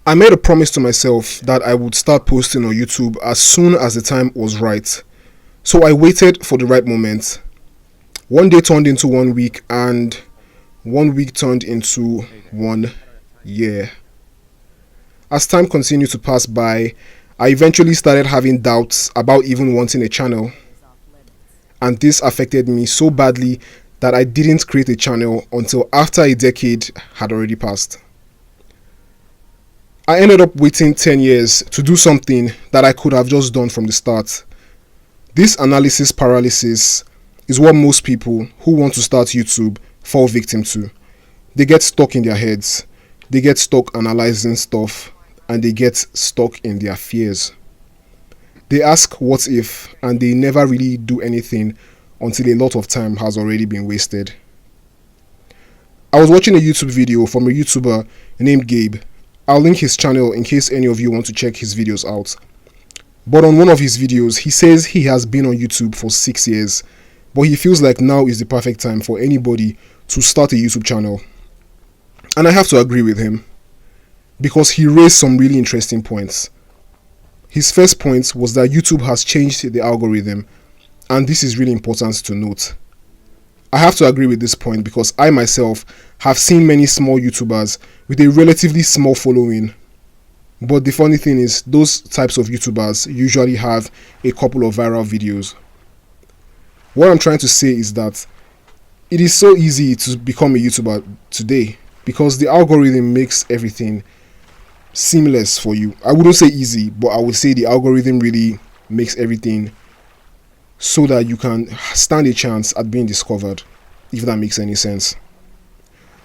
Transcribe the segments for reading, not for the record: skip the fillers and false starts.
I made a promise to myself that I would start posting on YouTube as soon as the time was right. So I waited for the right moment. One day turned into 1 week, and 1 week turned into 1 year. As time continued to pass by, I eventually started having doubts about even wanting a channel, and this affected me so badly that I didn't create a channel until after a decade had already passed. I ended up waiting 10 years to do something that I could have just done from the start. This analysis paralysis is what most people who want to start YouTube fall victim to. They get stuck in their heads, they get stuck analyzing stuff, and they get stuck in their fears. They ask what if, and they never really do anything until a lot of time has already been wasted. I was watching a YouTube video from a YouTuber named Gabe. I'll link his channel in case any of you want to check his videos out. But on one of his videos, he says he has been on YouTube for 6 years, but he feels like now is the perfect time for anybody to start a YouTube channel. And I have to agree with him, because he raised some really interesting points. His first point was that YouTube has changed the algorithm, and this is really important to note. I have to agree with this point because I myself have seen many small YouTubers with a relatively small following. But the funny thing is, those types of YouTubers usually have a couple of viral videos. What I'm trying to say is that it is so easy to become a YouTuber today because the algorithm makes everything seamless for you. I wouldn't say easy, but I would say the algorithm really makes everything so that you can stand a chance at being discovered, if that makes any sense.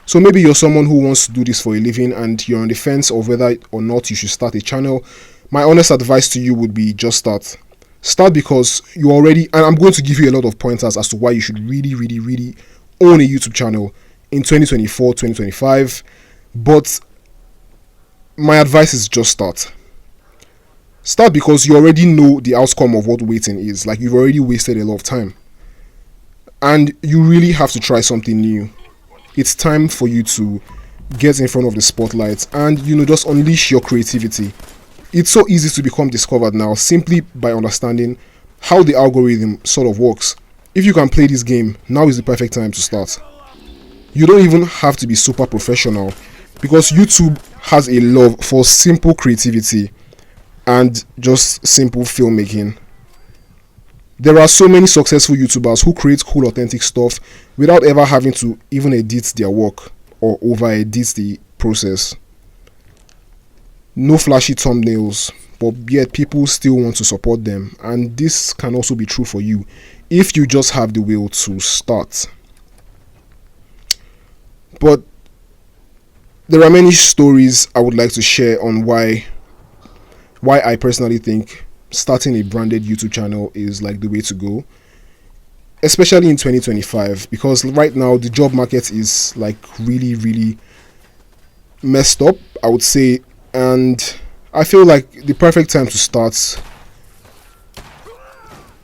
So maybe you're someone who wants to do this for a living and you're on the fence of whether or not you should start a channel. My honest advice to you would be just start. Start because you already, and I'm going to give you a lot of pointers as to why you should really own a YouTube channel in 2024, 2025. But my advice is just start. Start because you already know the outcome of what waiting is. Like, you've already wasted a lot of time. And you really have to try something new. It's time for you to get in front of the spotlight and, just unleash your creativity. It's so easy to become discovered now simply by understanding how the algorithm sort of works. If you can play this game, now is the perfect time to start. You don't even have to be super professional because YouTube has a love for simple creativity and just simple filmmaking. There are so many successful YouTubers who create cool, authentic stuff without ever having to even edit their work or over edit the process. No flashy thumbnails, but yet people still want to support them. And this can also be true for you if you just have the will to start. But there are many stories I would like to share on why I personally think starting a branded YouTube channel is like the way to go, especially in 2025, because right now the job market is like really messed up, I would say, and I feel like the perfect time to start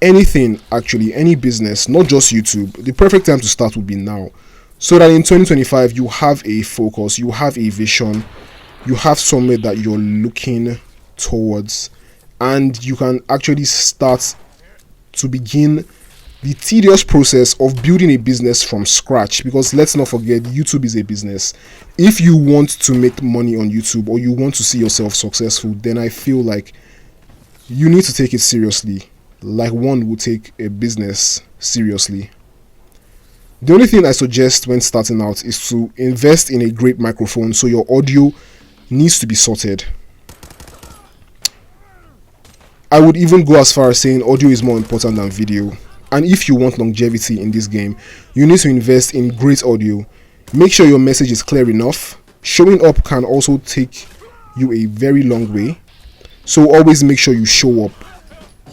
anything, actually any business, not just YouTube, the perfect time to start would be now, so that in 2025 you have a focus, you have a vision, you have somewhere that you're looking towards, and you can actually start to begin the tedious process of building a business from scratch. Because let's not forget, YouTube is a business. If you want to make money on YouTube or you want to see yourself successful, then I feel like you need to take it seriously, like one would take a business seriously. The only thing I suggest when starting out is to invest in a great microphone, so your audio needs to be sorted. I would even go as far as saying audio is more important than video. And if you want longevity in this game, you need to invest in great audio. Make sure your message is clear enough. Showing up can also take you a very long way. So always make sure you show up.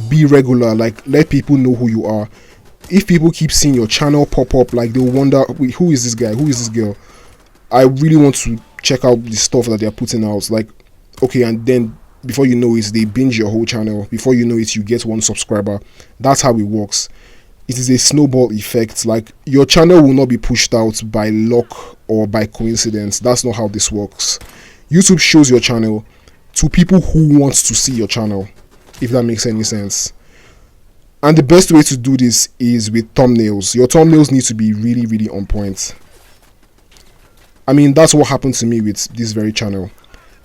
Be regular, like let people know who you are. If people keep seeing your channel pop up, like they'll wonder, wait, who is this guy? Who is this girl? I really want to check out the stuff that they're putting out. Like, okay, and then before you know it, they binge your whole channel. Before you know it, you get 1 subscriber. That's how it works. It is a snowball effect. Like, your channel will not be pushed out by luck or by coincidence. That's not how this works. YouTube shows your channel to people who want to see your channel, if that makes any sense. And the best way to do this is with thumbnails. Your thumbnails need to be really, really on point. I mean, that's what happened to me with this very channel.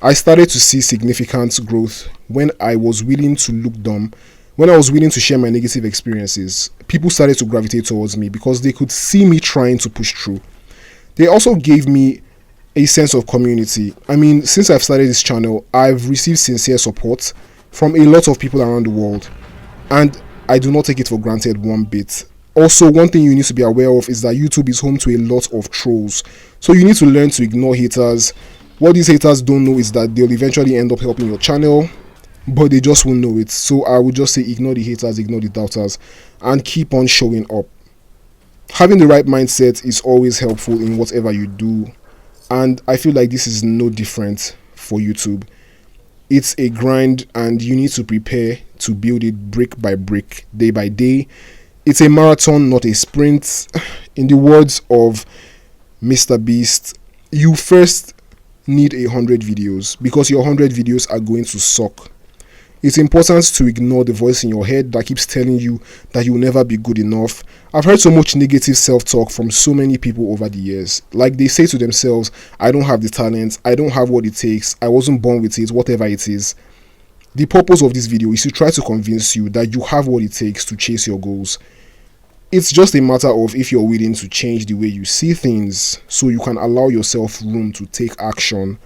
I started to see significant growth when I was willing to look dumb, when I was willing to share my negative experiences. People started to gravitate towards me because they could see me trying to push through. They also gave me a sense of community. I mean, since I've started this channel, I've received sincere support from a lot of people around the world, and I do not take it for granted one bit. Also, one thing you need to be aware of is that YouTube is home to a lot of trolls, so you need to learn to ignore haters. What these haters don't know is that they'll eventually end up helping your channel, but they just won't know it. So I would just say ignore the haters, ignore the doubters, and keep on showing up. Having the right mindset is always helpful in whatever you do, and I feel like this is no different for YouTube. It's a grind, and you need to prepare to build it brick by brick, day by day. It's a marathon, not a sprint. In the words of Mr. Beast, you first need 100 videos because your 100 videos are going to suck. It's important to ignore the voice in your head that keeps telling you that you'll never be good enough. I've heard so much negative self-talk from so many people over the years. Like, they say to themselves, I don't have the talent, I don't have what it takes, I wasn't born with it, whatever it is. The purpose of this video is to try to convince you that you have what it takes to chase your goals. It's just a matter of if you're willing to change the way you see things so you can allow yourself room to take action.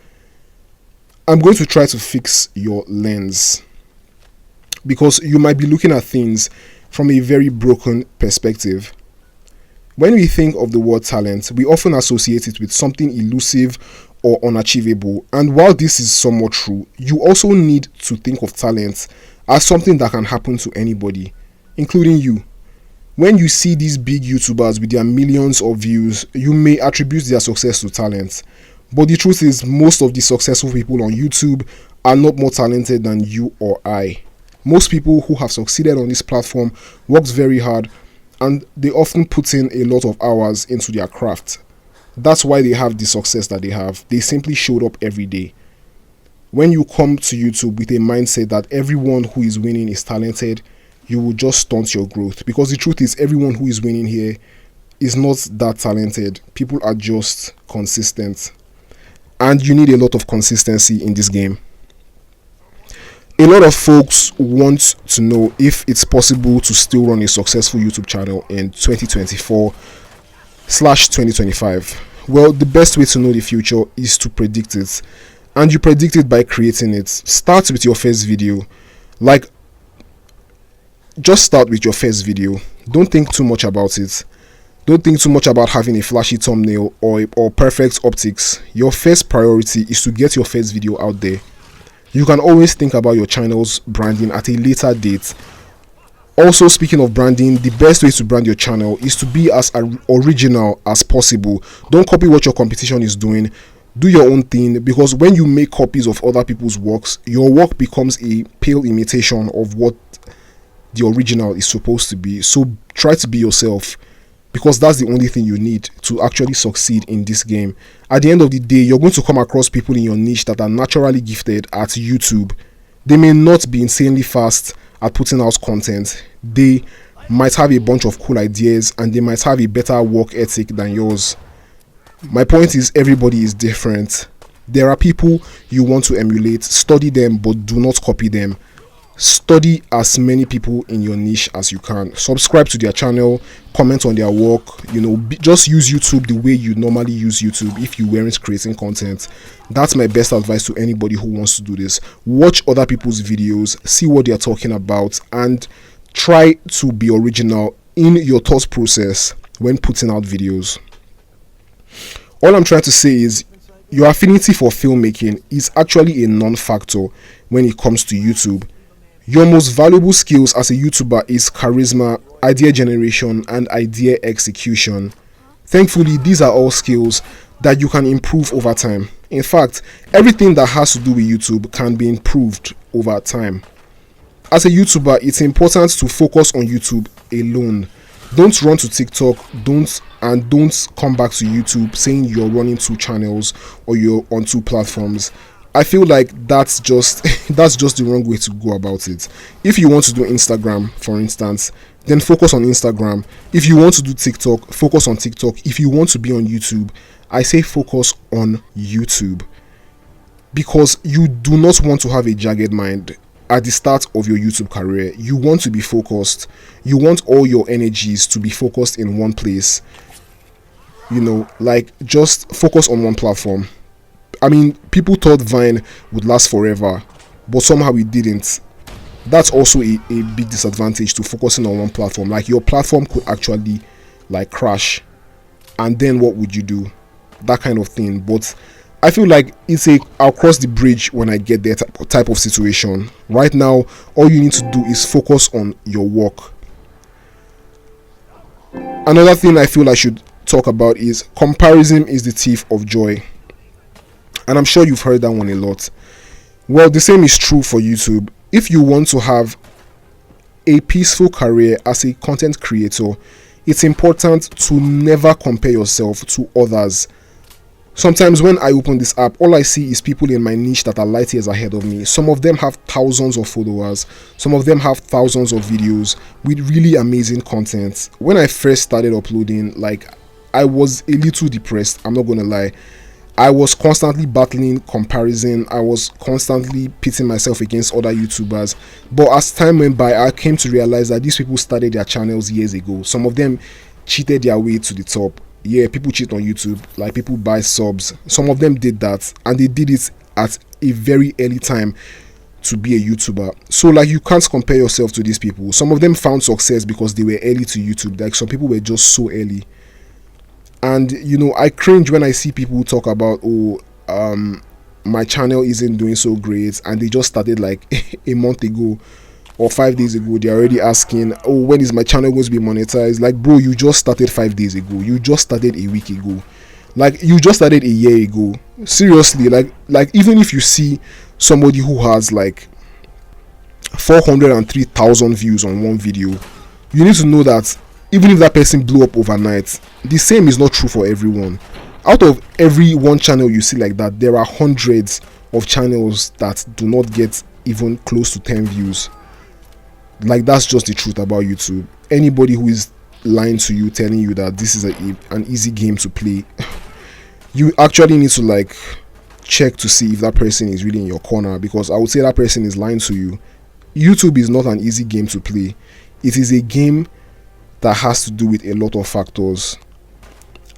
I'm going to try to fix your lens, because you might be looking at things from a very broken perspective. When we think of the word talent, we often associate it with something elusive or unachievable. And while this is somewhat true, you also need to think of talent as something that can happen to anybody, including you. When you see these big YouTubers with their millions of views, you may attribute their success to talent. But the truth is, most of the successful people on YouTube are not more talented than you or I. Most people who have succeeded on this platform worked very hard, and they often put in a lot of hours into their craft. That's why they have the success that they have. They simply showed up every day. When you come to YouTube with a mindset that everyone who is winning is talented, you will just stunt your growth, because the truth is, everyone who is winning here is not that talented. People are just consistent, and you need a lot of consistency in this game. A lot of folks want to know if it's possible to still run a successful YouTube channel in 2024/2025. Well, the best way to know the future is to predict it, and you predict it by creating it. Start with your first video. Just start with your first video. Don't think too much about it. Don't think too much about having a flashy thumbnail or perfect optics. Your first priority is to get your first video out there. You can always think about your channel's branding at a later date. Also, speaking of branding, the best way to brand your channel is to be as original as possible. Don't copy what your competition is doing. Do your own thing, because when you make copies of other people's works, your work becomes a pale imitation of what the original is supposed to be. So try to be yourself, because that's the only thing you need to actually succeed in this game. At the end of the day, you're going to come across people in your niche that are naturally gifted at YouTube. They may not be insanely fast at putting out content. They might have a bunch of cool ideas, and they might have a better work ethic than yours. My point is, everybody is different. There are people you want to emulate. Study them, but do not copy them. Study as many people in your niche as you can. Subscribe to their channel, comment on their work. Just use YouTube the way you normally use YouTube if you weren't creating content. That's my best advice to anybody who wants to do this. Watch other people's videos, see what they are talking about, and try to be original in your thought process when putting out videos. All I'm trying to say is, your affinity for filmmaking is actually a non-factor when it comes to YouTube. Your most valuable skills as a YouTuber is charisma, idea generation, and idea execution. Thankfully, these are all skills that you can improve over time. In fact, everything that has to do with YouTube can be improved over time. As a YouTuber, it's important to focus on YouTube alone. Don't run to TikTok, don't come back to YouTube saying you're running two channels or you're on two platforms. I feel like that's just that's just the wrong way to go about it. If you want to do Instagram, for instance, then focus on Instagram. If you want to do TikTok, focus on TikTok. If you want to be on YouTube, I say focus on YouTube, because you do not want to have a jagged mind at the start of your YouTube career. You want to be focused. You want all your energies to be focused in one place. Like, just focus on one platform. I mean, people thought Vine would last forever, but somehow it didn't. That's also a big disadvantage to focusing on one platform. Like, your platform could actually like crash, and then what would you do? That kind of thing. But I feel like I'll cross the bridge when I get there type of situation. Right now, all you need to do is focus on your work. Another thing I feel I should talk about is comparison is the thief of joy. And I'm sure you've heard that one a lot. Well, the same is true for YouTube. If you want to have a peaceful career as a content creator, it's important to never compare yourself to others. Sometimes when I open this app, all I see is people in my niche that are light years ahead of me. Some of them have thousands of followers. Some of them have thousands of videos with really amazing content. When I first started uploading, I was a little depressed. I'm not going to lie. I was constantly battling comparison. I was constantly pitting myself against other YouTubers. But as time went by, I came to realize that these people started their channels years ago. Some of them cheated their way to the top. Yeah, people cheat on YouTube. Like, people buy subs. Some of them did that, and they did it at a very early time to be a YouTuber. So, you can't compare yourself to these people. Some of them found success because they were early to YouTube. Like, some people were just so early. And I cringe when I see people talk about, my channel isn't doing so great, and they just started like a month ago or 5 days ago. They're already asking, when is my channel going to be monetized? Like, bro, you just started 5 days ago. You just started a week ago. Like, you just started a year ago. Seriously, like even if you see somebody who has like 403,000 views on one video, you need to know that even if that person blew up overnight, the same is not true for everyone. Out of every one channel you see like that, there are hundreds of channels that do not get even close to 10 views. Like, that's just the truth about YouTube. Anybody who is lying to you, telling you that this is an easy game to play, you actually need to check to see if that person is really in your corner, because I would say that person is lying to you. YouTube is not an easy game to play. It is a game that has to do with a lot of factors.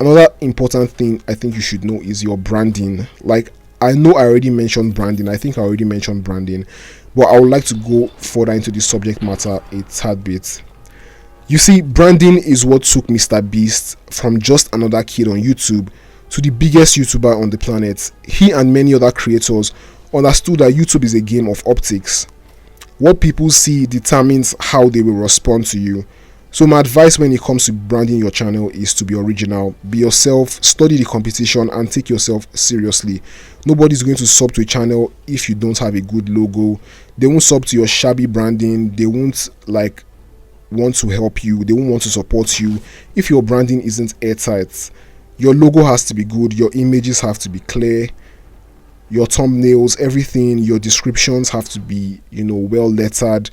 Another important thing I think you should know is your branding. I know I already mentioned branding. But I would like to go further into the subject matter a tad bit. You see, branding is what took Mr. Beast from just another kid on YouTube to the biggest YouTuber on the planet. He and many other creators understood that YouTube is a game of optics. What people see determines how they will respond to you. So my advice when it comes to branding your channel is to be original, be yourself, study the competition, and take yourself seriously. Nobody's going to sub to a channel if you don't have a good logo. They won't sub to your shabby branding. They won't want to help you. They won't want to support you if your branding isn't airtight. Your logo has to be good. Your images have to be clear. Your thumbnails, everything, your descriptions have to be, well lettered.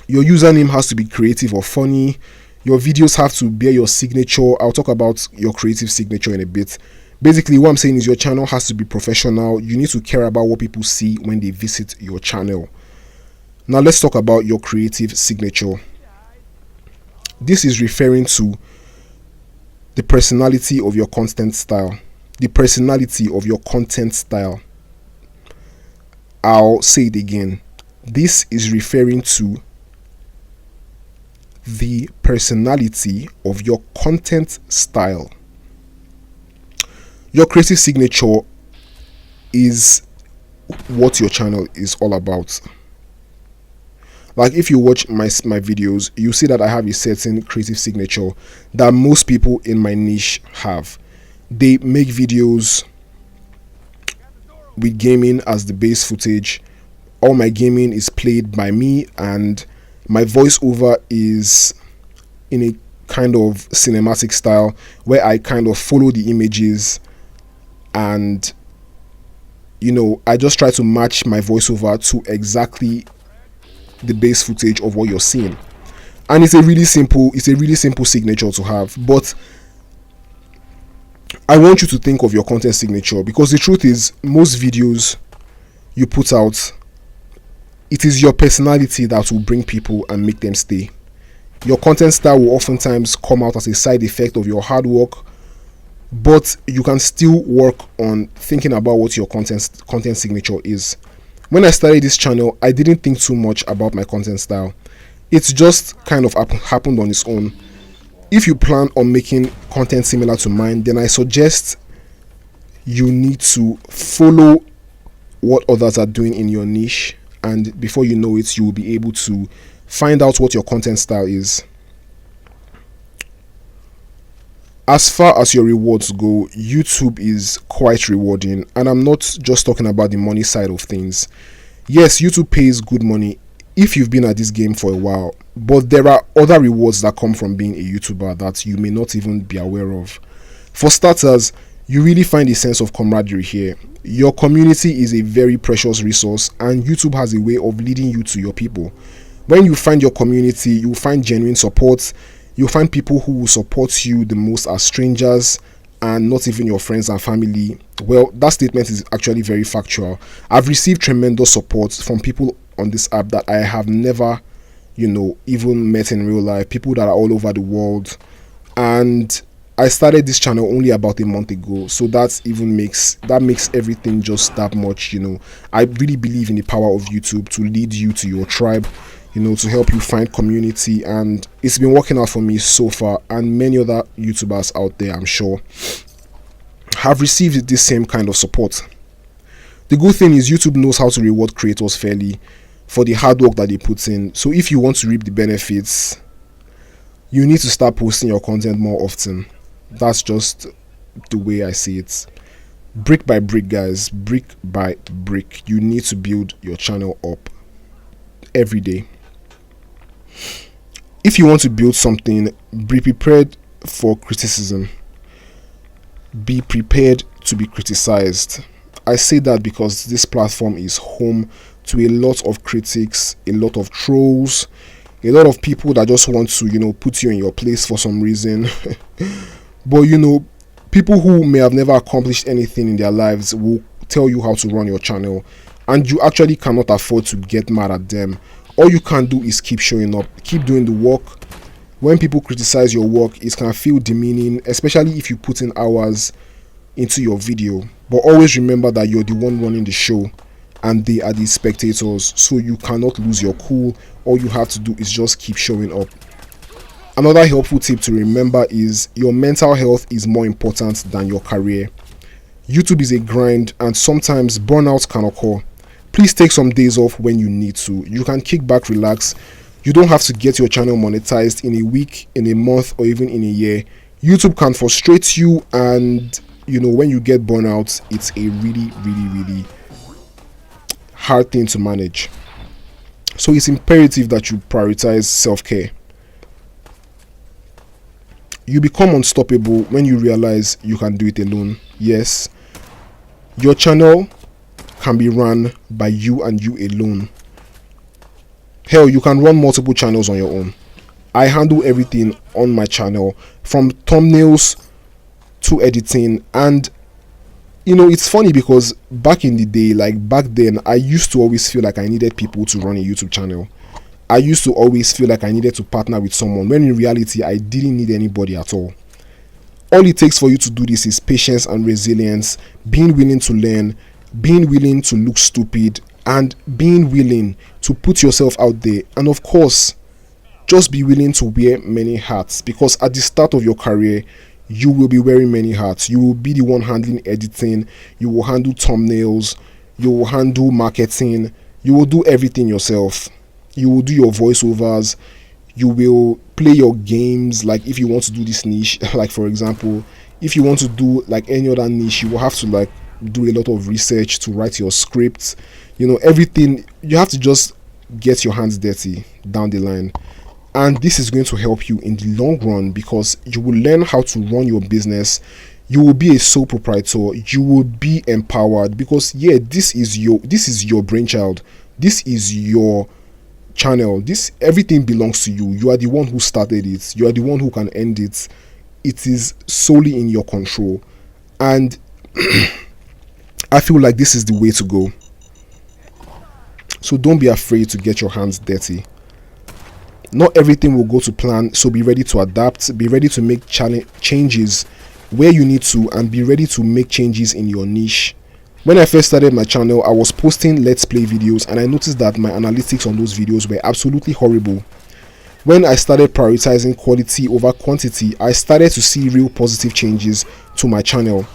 Your username has to be creative or funny. Your videos have to bear your signature. I'll talk about your creative signature in a bit. Basically, what I'm saying is your channel has to be professional. You need to care about what people see when they visit your channel. Now, let's talk about your creative signature. This is referring to the personality of your content style. The personality of your content style. I'll say it again. This is referring to the personality of your content style. Your creative signature is what your channel is all about. Like, if you watch my videos, you see that I have a certain creative signature that most people in my niche have. They make videos with gaming as the base footage. All my gaming is played by me, and my voiceover is in a kind of cinematic style where I kind of follow the images, and I just try to match my voiceover to exactly the base footage of what you're seeing. And it's a really simple signature to have. But I want you to think of your content signature, because the truth is, most videos you put out, it is your personality that will bring people and make them stay. Your content style will oftentimes come out as a side effect of your hard work, but you can still work on thinking about what your content signature is. When I started this channel, I didn't think too much about my content style. It's just kind of happened on its own. If you plan on making content similar to mine, then I suggest you need to follow what others are doing in your niche, and before you know it, you will be able to find out what your content style is. As far as your rewards go, YouTube is quite rewarding, and I'm not just talking about the money side of things. Yes, YouTube pays good money if you've been at this game for a while, but there are other rewards that come from being a YouTuber that you may not even be aware of. For starters, you really find a sense of camaraderie here. Your community is a very precious resource, and YouTube has a way of leading you to your people. When you find your community, you find genuine support. You'll find people who will support you the most as strangers and not even your friends and family. Well, that statement is actually very factual. I've received tremendous support from people on this app that I have never, even met in real life. People that are all over the world. And I started this channel only about a month ago, so that makes everything just that much. I really believe in the power of YouTube to lead you to your tribe, to help you find community, and it's been working out for me so far, and many other YouTubers out there, I'm sure, have received this same kind of support. The good thing is YouTube knows how to reward creators fairly for the hard work that they put in. So if you want to reap the benefits, you need to start posting your content more often. That's just the way I see it. Brick by brick, guys. Brick by brick. You need to build your channel up every day. If you want to build something, be prepared for criticism. Be prepared to be criticized. I say that because this platform is home to a lot of critics, a lot of trolls, a lot of people that just want to, put you in your place for some reason. But, people who may have never accomplished anything in their lives will tell you how to run your channel, and you actually cannot afford to get mad at them. All you can do is keep showing up, keep doing the work. When people criticize your work, it can feel demeaning, especially if you put in hours into your video. But always remember that you're the one running the show and they are the spectators, so you cannot lose your cool. All you have to do is just keep showing up. Another helpful tip to remember is your mental health is more important than your career. YouTube is a grind, and sometimes burnout can occur. Please take some days off when you need to. You can kick back, relax. You don't have to get your channel monetized in a week, in a month, or even in a year. YouTube can frustrate you, and when you get burnout, it's a really, really, really hard thing to manage. So it's imperative that you prioritize self-care. You become unstoppable when you realize you can do it alone. Yes, your channel can be run by you and you alone. Hell, you can run multiple channels on your own. I handle everything on my channel, from thumbnails to editing. And it's funny because back in the day, back then, I used to always feel like I needed people to run a YouTube channel. I used to always feel like I needed to partner with someone, when in reality I didn't need anybody at all. All it takes for you to do this is patience and resilience, being willing to learn, being willing to look stupid, and being willing to put yourself out there. And of course, just be willing to wear many hats, because at the start of your career, you will be wearing many hats. You will be the one handling editing, you will handle thumbnails, you will handle marketing, you will do everything yourself. You will do your voiceovers, you will play your games. Like if you want to do this niche, like for example, if you want to do any other niche, you will have to do a lot of research to write your scripts. Everything, you have to just get your hands dirty down the line. And this is going to help you in the long run because you will learn how to run your business. You will be a sole proprietor. You will be empowered because this is your brainchild. This is your channel. This everything belongs to you. You are the one who started it. You are the one who can end it. It is solely in your control. And I feel like this is the way to go. So don't be afraid to get your hands dirty. Not everything will go to plan, so be ready to adapt, be ready to make changes where you need to, and be ready to make changes in your niche. When I first started my channel, I was posting let's play videos and I noticed that my analytics on those videos were absolutely horrible. When I started prioritizing quality over quantity, I started to see real positive changes to my channel.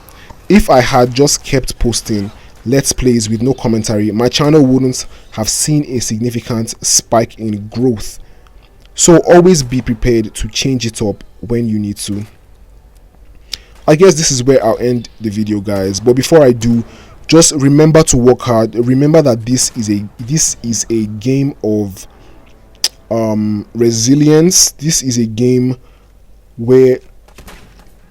If I had just kept posting let's plays with no commentary, my channel wouldn't have seen a significant spike in growth. So always be prepared to change it up when you need to. I guess this is where I'll end the video, guys. But before I do, just remember to work hard. Remember that this is a game of resilience. This is a game where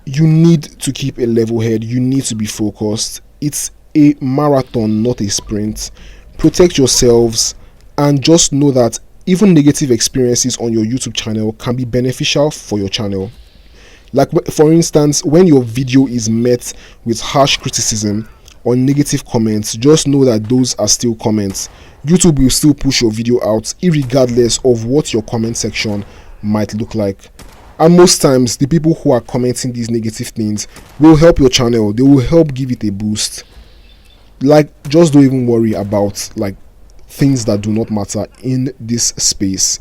you need to keep a level head. You need to be focused. It's a marathon, not a sprint. Protect yourselves and just know that even negative experiences on your YouTube channel can be beneficial for your channel. Like, for instance, when your video is met with harsh criticism or negative comments, just know that those are still comments. YouTube will still push your video out regardless of what your comment section might look like. And most times, the people who are commenting these negative things will help your channel. They will help give it a boost. Like, just don't even worry about like things that do not matter in this space.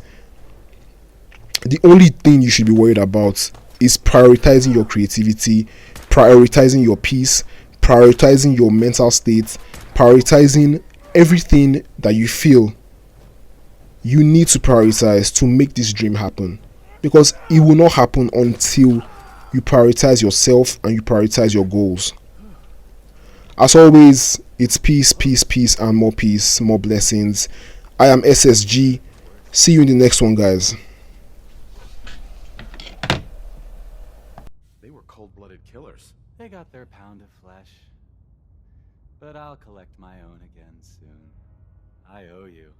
The only thing you should be worried about is prioritizing your creativity, prioritizing your peace, prioritizing your mental state, prioritizing everything that you feel you need to prioritize to make this dream happen. Because it will not happen until you prioritize yourself and you prioritize your goals. As always, it's peace, peace, peace, and more peace, more blessings. I am SSG. See you in the next one, guys. They were cold-blooded killers. They got their pound of flesh. But I'll collect my own again soon. I owe you.